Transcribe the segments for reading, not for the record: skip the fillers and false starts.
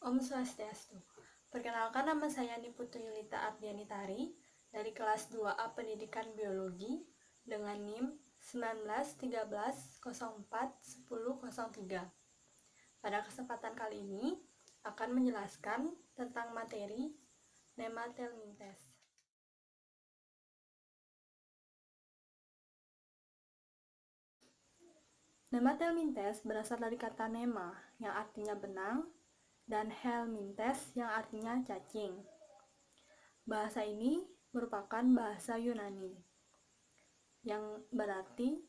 Om Swastiastu. Perkenalkan, nama saya Niputu Yulita Ardianitari dari kelas 2A Pendidikan Biologi dengan NIM 1913041003. Pada kesempatan kali ini akan menjelaskan tentang materi Nemathelminthes. Nemathelminthes berasal dari kata nema yang artinya benang dan helminthes yang artinya cacing. Bahasa ini merupakan bahasa Yunani yang berarti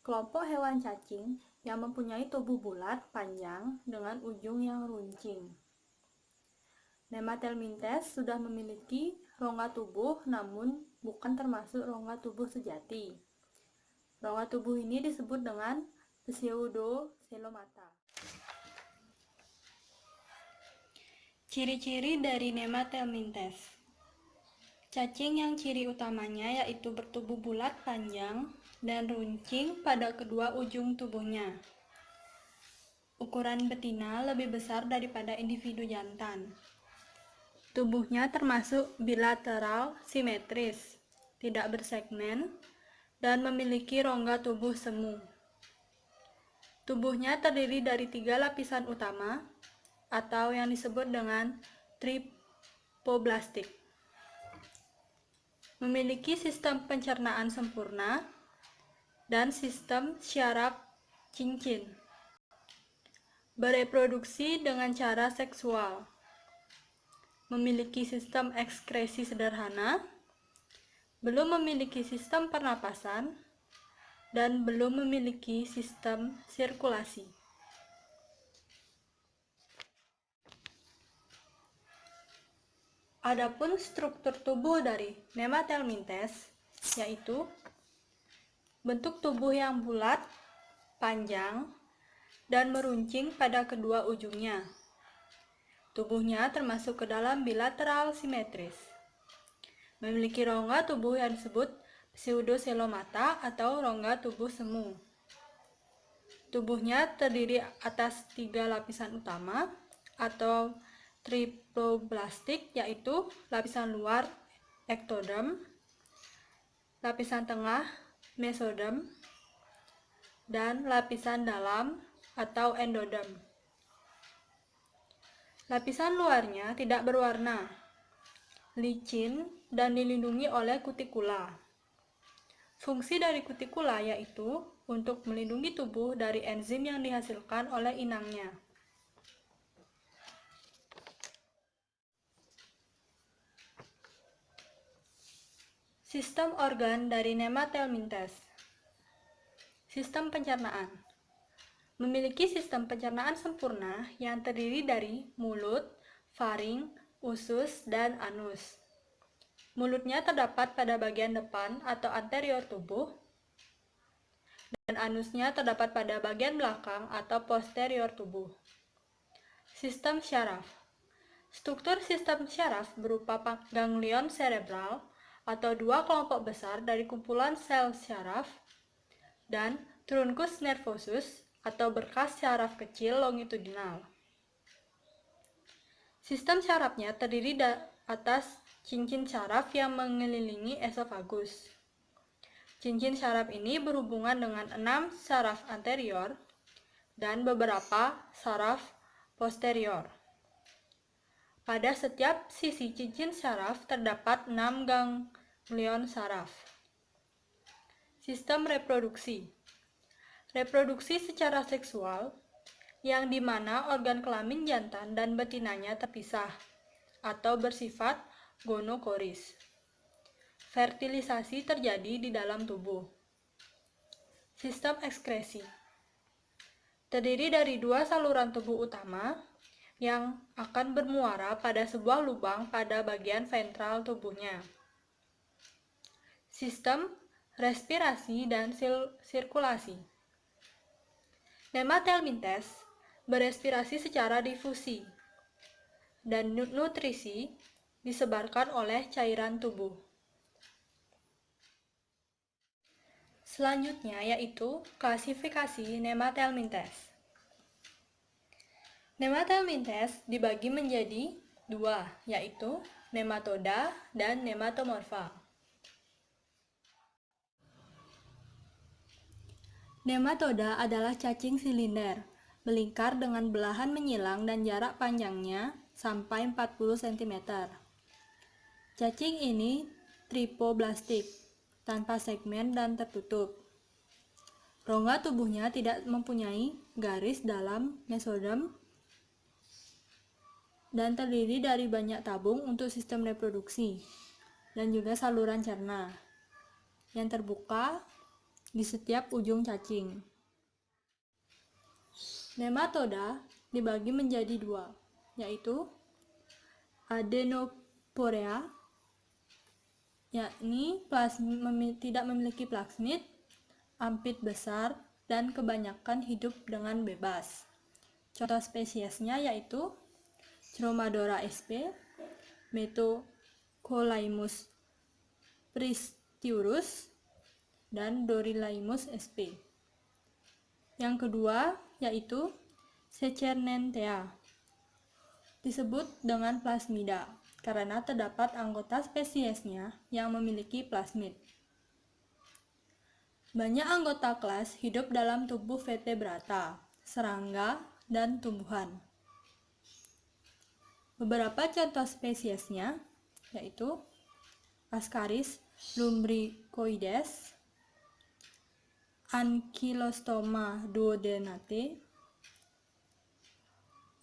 kelompok hewan cacing yang mempunyai tubuh bulat panjang dengan ujung yang runcing. Nemathelminthes sudah memiliki rongga tubuh namun bukan termasuk rongga tubuh sejati. Rongga tubuh ini disebut dengan pseudocelomata. Ciri-ciri dari Nemathelminthes. Cacing yang ciri utamanya yaitu bertubuh bulat panjang dan runcing pada kedua ujung tubuhnya. Ukuran betina lebih besar daripada individu jantan. Tubuhnya termasuk bilateral simetris, tidak bersegmen, dan memiliki rongga tubuh semu. Tubuhnya terdiri dari 3 lapisan utama atau yang disebut dengan tripoblastik. Memiliki sistem pencernaan sempurna dan sistem syaraf cincin. Bereproduksi dengan cara seksual. Memiliki sistem ekskresi sederhana, belum memiliki sistem pernapasan, dan belum memiliki sistem sirkulasi. Adapun struktur tubuh dari Nemathelminthes yaitu bentuk tubuh yang bulat, panjang, dan meruncing pada kedua ujungnya. Tubuhnya termasuk ke dalam bilateral simetris. Memiliki rongga tubuh yang disebut pseudocelomata atau rongga tubuh semu. Tubuhnya terdiri atas 3 lapisan utama atau tripoblastik, yaitu lapisan luar ektoderm, lapisan tengah mesoderm, dan lapisan dalam atau endoderm. Lapisan luarnya tidak berwarna, licin, dan dilindungi oleh kutikula. Fungsi dari kutikula yaitu untuk melindungi tubuh dari enzim yang dihasilkan oleh inangnya. Sistem organ dari Nemathelminthes. Sistem pencernaan. Memiliki sistem pencernaan sempurna yang terdiri dari mulut, faring, usus, dan anus. Mulutnya terdapat pada bagian depan atau anterior tubuh, dan anusnya terdapat pada bagian belakang atau posterior tubuh. Sistem syaraf. Struktur sistem syaraf berupa ganglion cerebral atau 2 kelompok besar dari kumpulan sel syaraf dan truncus nervosus atau berkas syaraf kecil longitudinal. Sistem syarafnya terdiri atas cincin syaraf yang mengelilingi esofagus. Cincin syaraf ini berhubungan dengan 6 syaraf anterior dan beberapa syaraf posterior. Pada setiap sisi cincin syaraf terdapat 6 ganglion syaraf. Sistem reproduksi. Reproduksi secara seksual yang dimana organ kelamin jantan dan betinanya terpisah atau bersifat gonokoris. Fertilisasi terjadi di dalam tubuh. Sistem ekskresi. Terdiri dari 2 saluran tubuh utama yang akan bermuara pada sebuah lubang pada bagian ventral tubuhnya. Sistem respirasi dan sirkulasi. Nemathelminthes berespirasi secara difusi dan nutrisi disebarkan oleh cairan tubuh. Selanjutnya yaitu klasifikasi Nemathelminthes. Nematelmintes dibagi menjadi dua, yaitu nematoda dan nematomorfa. Nematoda adalah cacing silinder, melingkar dengan belahan menyilang dan jarak panjangnya sampai 40 cm. Cacing ini tripoblastik, tanpa segmen dan tertutup. Rongga tubuhnya tidak mempunyai garis dalam mesodem dan terdiri dari banyak tabung untuk sistem reproduksi dan juga saluran cerna yang terbuka di setiap ujung cacing. Nematoda dibagi menjadi dua, yaitu Adenoporea, yakni tidak memiliki plasmid, ampit besar, dan kebanyakan hidup dengan bebas. Contoh spesiesnya yaitu Chromadora sp, Metocolaemus pristiurus, dan Dorylaemus sp. Yang kedua yaitu Secernentea, disebut dengan plasmida karena terdapat anggota spesiesnya yang memiliki plasmid. Banyak anggota kelas hidup dalam tubuh vertebrata, serangga, dan tumbuhan. Beberapa contoh spesiesnya yaitu Ascaris lumbricoides, Ankylostoma duodenate,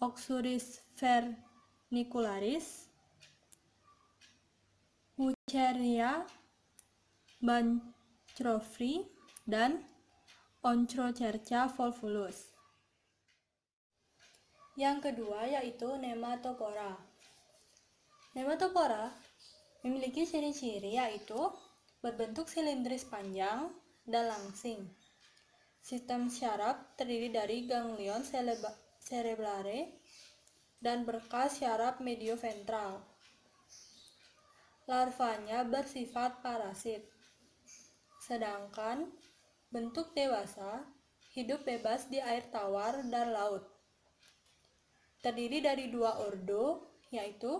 Oxurus vernicularis, Wucheria bancroftri, dan Onchocerca volvulus. Yang kedua yaitu Nematopora. Nematopora memiliki ciri-ciri yaitu berbentuk silindris panjang dan langsing. Sistem syaraf terdiri dari ganglion cerebrale dan berkas syaraf medioventral. Larvanya bersifat parasit, sedangkan bentuk dewasa hidup bebas di air tawar dan laut. Terdiri dari dua ordo, yaitu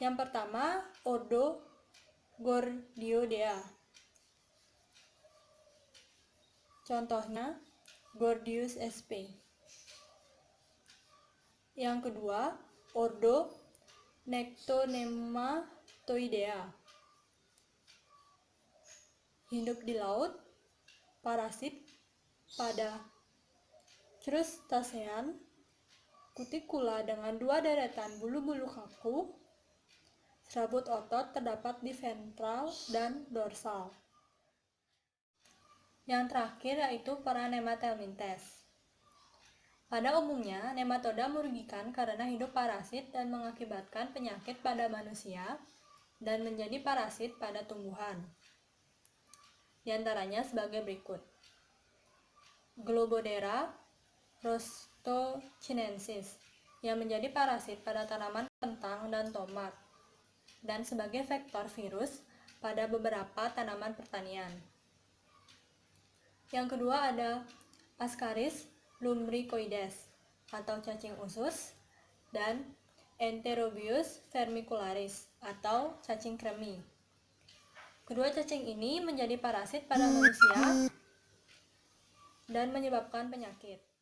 yang pertama ordo Gordiodea. Contohnya Gordius sp. Yang kedua ordo Nectonematoidea, hidup di laut, parasit pada crustacean, kutikula dengan dua deretan bulu-bulu kaku. Serabut otot terdapat di ventral dan dorsal. Yang terakhir yaitu para Nematelmintes. Pada umumnya, nematoda merugikan karena hidup parasit dan mengakibatkan penyakit pada manusia dan menjadi parasit pada tumbuhan. Di antaranya sebagai berikut. Globodera rostochinensis yang menjadi parasit pada tanaman kentang dan tomat dan sebagai vektor virus pada beberapa tanaman pertanian. Yang kedua ada Ascaris lumbricoides atau cacing usus dan Enterobius vermicularis atau cacing kremi. Kedua cacing ini menjadi parasit pada manusia dan menyebabkan penyakit.